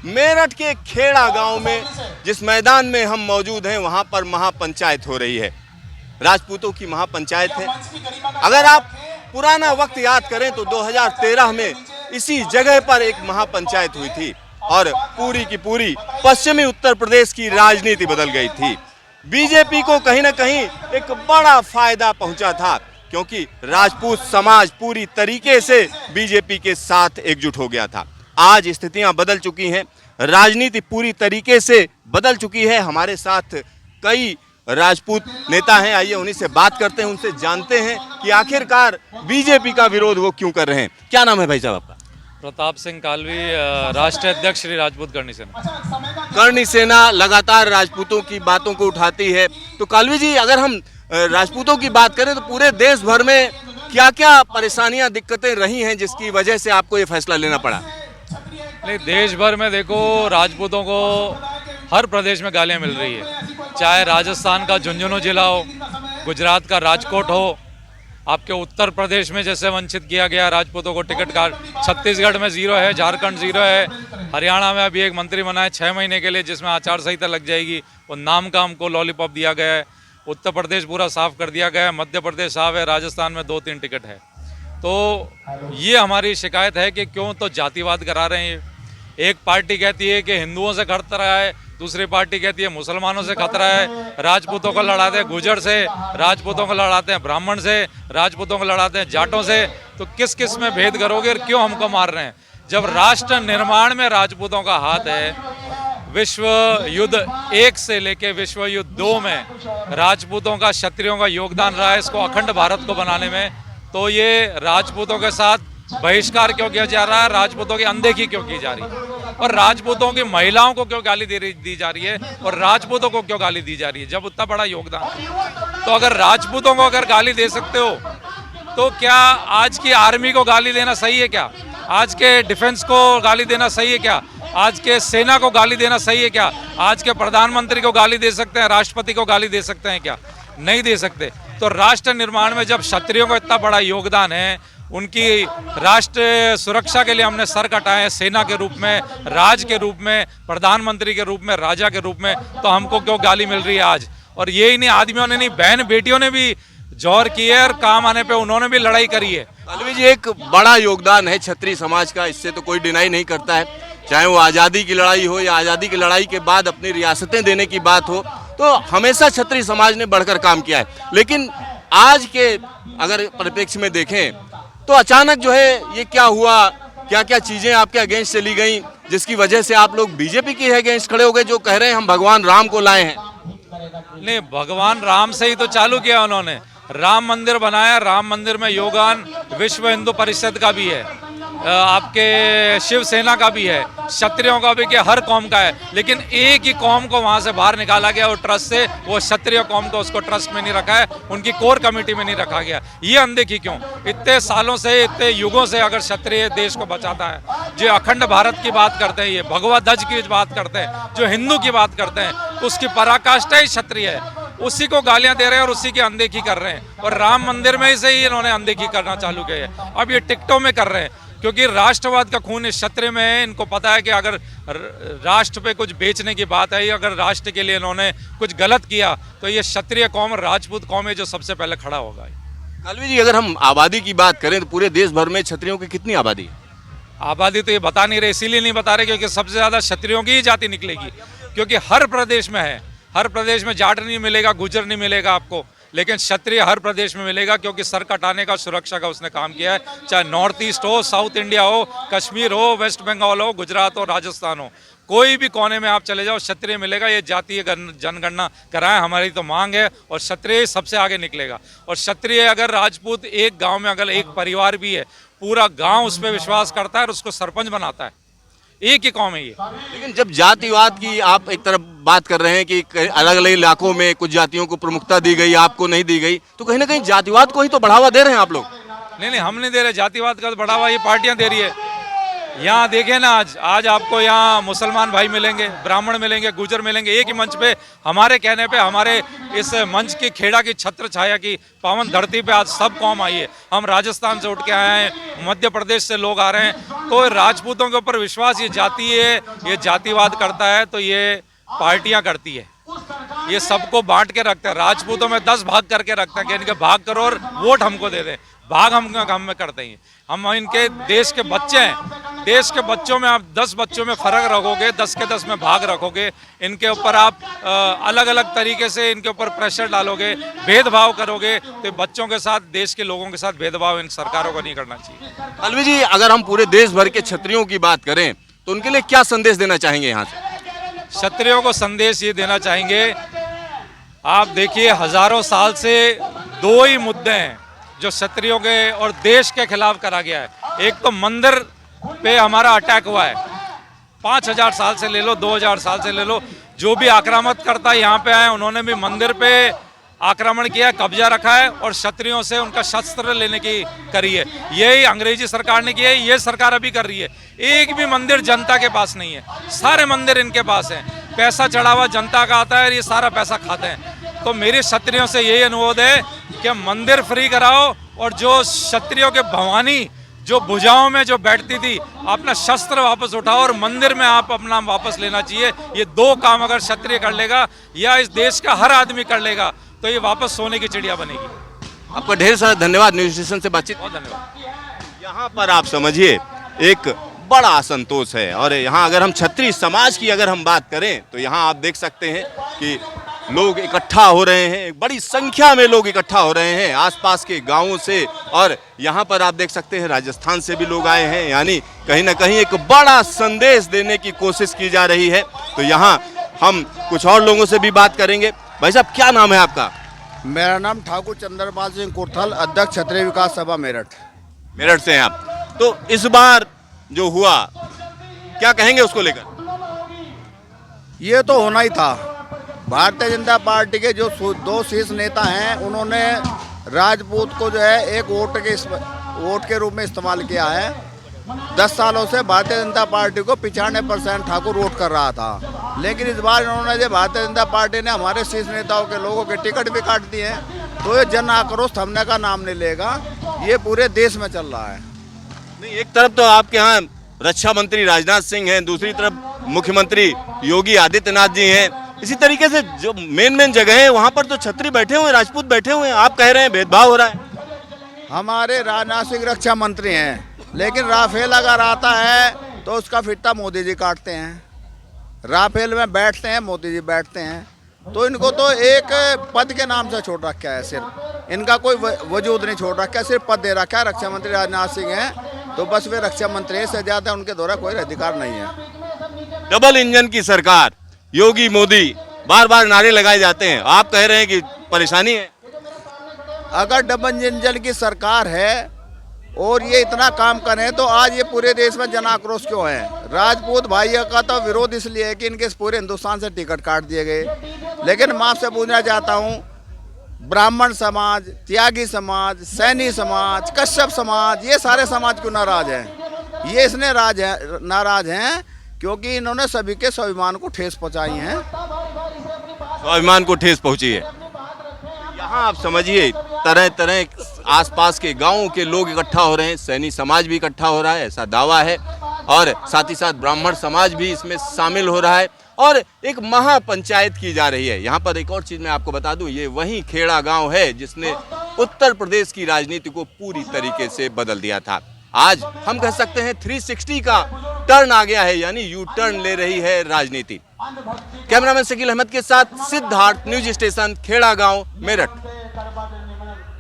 मेरठ के खेड़ा गांव में जिस मैदान में हम मौजूद हैं वहां पर महापंचायत हो रही है। राजपूतों की महापंचायत है। अगर आप पुराना वक्त याद करें तो 2013 में इसी जगह पर एक महापंचायत हुई थी और पूरी की पूरी पश्चिमी उत्तर प्रदेश की राजनीति बदल गई थी। बीजेपी को कहीं ना कहीं एक बड़ा फायदा पहुंचा था क्योंकि राजपूत समाज पूरी तरीके से बीजेपी के साथ एकजुट हो गया था। आज स्थितियां बदल चुकी हैं, राजनीति पूरी तरीके से बदल चुकी है। हमारे साथ कई राजपूत नेता हैं, आइए उन्हीं से बात करते हैं, उनसे जानते हैं कि आखिरकार बीजेपी का विरोध वो क्यों कर रहे हैं। क्या नाम है भाई साहब आपका? प्रताप सिंह कालवी, राष्ट्रीय अध्यक्ष श्री राजपूत करणी सेना। करणी सेना लगातार राजपूतों की बातों को उठाती है, तो कालवी जी अगर हम राजपूतों की बात करें तो पूरे देश भर में क्या क्या परेशानियां दिक्कतें रही हैं जिसकी वजह से आपको ये फैसला लेना पड़ा? नहीं, देश भर में देखो राजपूतों को हर प्रदेश में गालियां मिल रही है, चाहे राजस्थान का झुंझुनू जिला हो, गुजरात का राजकोट हो, आपके उत्तर प्रदेश में जैसे वंचित किया गया राजपूतों को टिकट का, छत्तीसगढ़ में जीरो है, झारखंड जीरो है, हरियाणा में अभी एक मंत्री बना है 6 महीने के लिए जिसमें आचार संहिता लग जाएगी, वो नाम का हमको लॉलीपॉप दिया गया है। उत्तर प्रदेश पूरा साफ कर दिया गया है, मध्य प्रदेश साफ है, राजस्थान में 2-3 टिकट है। तो ये हमारी शिकायत है कि क्यों तो जातिवाद करा रहे हैं। एक पार्टी कहती है कि हिंदुओं से खतरा है, दूसरी पार्टी कहती है मुसलमानों से खतरा है, राजपूतों को लड़ाते हैं गुजर से, राजपूतों को लड़ाते हैं ब्राह्मण से, राजपूतों को लड़ाते हैं जाटों से। तो किस किस में भेद करोगे और क्यों हमको मार रहे हैं? जब राष्ट्र निर्माण में राजपूतों का हाथ है, विश्व युद्ध 1 से लेके विश्व युद्ध 2 में राजपूतों का, क्षत्रियों का योगदान रहा है इसको अखंड भारत को बनाने में, तो ये राजपूतों के साथ बहिष्कार क्यों किया जा रहा है, राजपूतों की अनदेखी क्यों की जा रही है, और राजपूतों की महिलाओं को क्यों गाली दी जा रही है, और राजपूतों को क्यों गाली दी जा रही है जब उतना बड़ा योगदान? तो अगर राजपूतों को अगर गाली दे सकते हो तो क्या आज की आर्मी को गाली देना सही है क्या? आज के डिफेंस को गाली देना सही है क्या? आज के सेना को गाली देना सही है क्या? आज के प्रधानमंत्री को गाली दे सकते हैं, राष्ट्रपति को गाली दे सकते हैं क्या? नहीं दे सकते। तो राष्ट्र निर्माण में जब क्षत्रियों को इतना बड़ा योगदान है, उनकी राष्ट्र सुरक्षा के लिए हमने सर कटाए सेना के रूप में, राज के रूप में, प्रधानमंत्री के रूप में, राजा के रूप में, तो हमको क्यों गाली मिल रही है आज? और यही नहीं, आदमियों ने नहीं, बहन बेटियों ने भी जोर की है और काम आने पे उन्होंने भी लड़ाई करी है। कालवी जी, एक बड़ा योगदान है क्षत्रिय समाज का, इससे तो कोई डिनाई नहीं करता है, चाहे वो आज़ादी की लड़ाई हो या आज़ादी की लड़ाई के बाद अपनी रियासतें देने की बात हो, तो हमेशा क्षत्रिय समाज ने बढ़कर काम किया है। लेकिन आज के अगर परिप्रेक्ष्य में देखें तो अचानक जो है ये क्या हुआ, क्या क्या चीज़ें आपके अगेंस्ट चली गई जिसकी वजह से आप लोग बीजेपी के अगेंस्ट खड़े हो गए, जो कह रहे हैं हम भगवान राम को लाए हैं? नहीं, भगवान राम से ही तो चालू किया उन्होंने, राम मंदिर बनाया, राम मंदिर में योगदान विश्व हिंदू परिषद का भी है, आपके शिवसेना का भी है, क्षत्रियों का भी, कि हर कौम का है, लेकिन एक ही कौम को वहां से बाहर निकाला गया और ट्रस्ट से, वो क्षत्रिय कौम को उसको ट्रस्ट में नहीं रखा है, उनकी कोर कमेटी में नहीं रखा गया। ये अनदेखी क्यों? इतने सालों से, इतने युगों से अगर क्षत्रिय देश को बचाता है, जो अखंड भारत की बात करते हैं, ये भगवा ध्वज की बात करते हैं, जो हिंदू की बात करते हैं, उसकी पराकाष्ठा ही क्षत्रिय है, उसी को गालियां दे रहे हैं और उसी की अनदेखी कर रहे हैं। और राम मंदिर में से ही इन्होंने अनदेखी करना चालू किया है, अब ये टिकटों में कर रहे हैं क्योंकि राष्ट्रवाद का खून इस क्षत्रिय में है। इनको पता है कि अगर राष्ट्र पे कुछ बेचने की बात है या अगर राष्ट्र के लिए इन्होंने कुछ गलत किया तो ये क्षत्रिय कौम, राजपूत कौम है जो सबसे पहले खड़ा होगा। कालवी जी, अगर हम आबादी की बात करें तो पूरे देश भर में क्षत्रियों की कितनी आबादी है? आबादी तो ये बता नहीं रहे, इसीलिए नहीं बता रहे क्योंकि सबसे ज़्यादा क्षत्रियों की ही जाति निकलेगी, क्योंकि हर प्रदेश में है, हर प्रदेश में जाट नहीं मिलेगा, गुजर नहीं मिलेगा आपको, लेकिन क्षत्रिय हर प्रदेश में मिलेगा क्योंकि सर कटाने का, सुरक्षा का उसने काम किया है, चाहे नॉर्थ ईस्ट हो, साउथ इंडिया हो, कश्मीर हो, वेस्ट बंगाल हो, गुजरात हो, राजस्थान हो, कोई भी कोने में आप चले जाओ क्षत्रिय मिलेगा। ये जातीय जनगणना कराएं, हमारी तो मांग है, और क्षत्रिय सबसे आगे निकलेगा। और क्षत्रिय अगर राजपूत एक गाँव में अगर एक परिवार भी है, पूरा गाँव उस पर विश्वास करता है और उसको सरपंच बनाता है, एक ही कौम है ये। लेकिन जब जातिवाद की आप एक तरफ बात कर रहे हैं कि अलग अलग इलाकों में कुछ जातियों को प्रमुखता दी गई, आपको नहीं दी गई, तो कहीं ना कहीं जातिवाद को ही तो बढ़ावा दे रहे हैं आप लोग। नहीं, हम नहीं दे रहे, जातिवाद का बढ़ावा ये पार्टियां दे रही है, यहाँ देखें ना, आज आपको यहाँ मुसलमान भाई मिलेंगे, ब्राह्मण मिलेंगे, गुजर मिलेंगे, एक ही मंच पे हमारे कहने पे, हमारे इस मंच की खेड़ा की छत्र छाया की पावन धरती पे आज सब कौम आई है। हम राजस्थान से उठ के आए हैं, मध्य प्रदेश से लोग आ रहे हैं। तो राजपूतों के ऊपर विश्वास ये जाति है, ये जातिवाद करता है, तो ये पार्टियां करती है, ये सबको बांट के रखते हैं। राजपूतों में 10 भाग करके रखते हैं कि इनके भाग करो और वोट हमको दे दें। भाग हम में करते हैं। हम इनके देश के बच्चे हैं, देश के बच्चों में आप 10 बच्चों में फर्क रखोगे, 10 के 10 में भाग रखोगे, इनके ऊपर आप अलग अलग तरीके से इनके ऊपर प्रेशर डालोगे, भेदभाव करोगे, तो बच्चों के साथ, देश के लोगों के साथ भेदभाव इन सरकारों को नहीं करना चाहिए। अलवी जी, अगर हम पूरे देश भर के क्षत्रियों की बात करें तो उनके लिए क्या संदेश देना चाहेंगे यहाँ से? क्षत्रियों को संदेश ये देना चाहेंगे, आप देखिए हजारों साल से 2 ही मुद्दे हैं जो क्षत्रियों के और देश के खिलाफ करा गया है। एक तो मंदिर पे हमारा अटैक हुआ है, 5000 साल से ले लो, 2000 साल से ले लो, जो भी आक्रामणकर्ता यहाँ पे आए उन्होंने भी मंदिर पे आक्रमण किया, कब्जा रखा है और क्षत्रियों से उनका शस्त्र लेने की करी है। यही अंग्रेजी सरकार ने किया है, ये सरकार अभी कर रही है। एक भी मंदिर जनता के पास नहीं है, सारे मंदिर इनके पास हैं। पैसा चढ़ा हुआ जनता का आता है और ये सारा पैसा खाते हैं। तो मेरे क्षत्रियों से यही अनुरोध है कि मंदिर फ्री कराओ और जो क्षत्रियों के भवानी जो भुजाओं में जो बैठती थी, अपना शस्त्र वापस उठाओ और मंदिर में आप अपना वापस लेना चाहिए। ये 2 काम अगर क्षत्रिय कर लेगा या इस देश का हर आदमी कर लेगा तो ये वापस सोने की चिड़िया बनेगी। आपका ढेर सारा धन्यवाद न्यूज स्टेशन से बातचीत। बहुत धन्यवाद। यहाँ पर आप समझिए एक बड़ा असंतोष है और यहाँ अगर हम क्षत्रिय समाज की अगर हम बात करें तो यहाँ आप देख सकते हैं कि लोग इकट्ठा हो रहे हैं, एक बड़ी संख्या में लोग इकट्ठा हो रहे हैं आसपास के गांवों से, और यहाँ पर आप देख सकते हैं राजस्थान से भी लोग आए हैं। यानी कहीं ना कहीं एक बड़ा संदेश देने की कोशिश की जा रही है। तो यहाँ हम कुछ और लोगों से भी बात करेंगे। भाई साहब, क्या नाम है आपका? मेरा नाम ठाकुर चंद्रपाल सिंह कुर्थल, अध्यक्ष क्षत्रिय विकास सभा मेरठ। मेरठ से हैं आप। तो इस बार जो हुआ, क्या कहेंगे उसको लेकर? ये तो होना ही था। भारतीय जनता पार्टी के जो 2 शीर्ष नेता हैं उन्होंने राजपूत को जो है एक वोट के रूप में इस्तेमाल किया है। 10 सालों से भारतीय जनता पार्टी को 95% ठाकुर वोट कर रहा था, लेकिन इस बार इन्होंने जो भारतीय जनता पार्टी ने हमारे शीर्ष नेताओं के लोगों के टिकट भी काट दिए हैं, तो ये जन आक्रोश थमने का नाम नहीं लेगा। ये पूरे देश में चल रहा है। नहीं, एक तरफ तो आपके यहाँ रक्षा मंत्री राजनाथ सिंह हैं, दूसरी तरफ मुख्यमंत्री योगी आदित्यनाथ जी हैं। इसी तरीके से जो मेन जगह है वहाँ पर तो छत्री बैठे हुए हैं, राजपूत बैठे हुए हैं। आप कह रहे हैं भेदभाव हो रहा है। हमारे राजनाथ सिंह रक्षा मंत्री हैं, लेकिन राफेल अगर आता है तो उसका फिट्टा मोदी जी काटते हैं। राफेल में बैठते हैं, मोदी जी बैठते हैं, तो इनको तो एक पद के नाम से छोड़ रखा है। सिर्फ इनका कोई वजूद नहीं छोड़ रखा है, सिर्फ पद दे रखा है। रक्षा मंत्री राजनाथ सिंह हैं तो बस वे रक्षा मंत्री हैं, से ज़्यादा उनके द्वारा कोई अधिकार नहीं है। डबल इंजन की सरकार, योगी मोदी, बार बार नारे लगाए जाते हैं। आप कह रहे हैं कि परेशानी है। अगर डबल इंजन की सरकार है और ये इतना काम करें तो आज ये पूरे देश में जन आक्रोश क्यों है? राजपूत भाइयों का तो विरोध इसलिए है कि इनके पूरे हिंदुस्तान से टिकट काट दिए गए। लेकिन मैं आपसे पूछना चाहता हूँ, ब्राह्मण समाज, त्यागी समाज, सैनी समाज, कश्यप समाज, ये सारे समाज क्यों नाराज हैं? ये इसने नाराज हैं क्योंकि इन्होंने सभी के स्वाभिमान को ठेस पहुँचाई है। स्वाभिमान को ठेस पहुँची है। यहाँ आप समझिए तरह तरह आसपास के गांवों के लोग इकट्ठा हो रहे हैं, सैनी समाज भी इकट्ठा हो रहा है, ऐसा दावा है, और साथ ही साथ ब्राह्मण समाज भी इसमें शामिल हो रहा है और एक महापंचायत की जा रही है। यहाँ पर एक और चीज़ मैं आपको बता दूं, ये वही खेड़ा गांव है जिसने उत्तर प्रदेश की राजनीति को पूरी तरीके से बदल दिया था। आज हम कह सकते हैं 360 का टर्न आ गया है, यानी यू टर्न ले रही है राजनीति। कैमरामैन शकील अहमद के साथ सिद्धार्थ, न्यूज स्टेशन, खेड़ा गांव, मेरठ।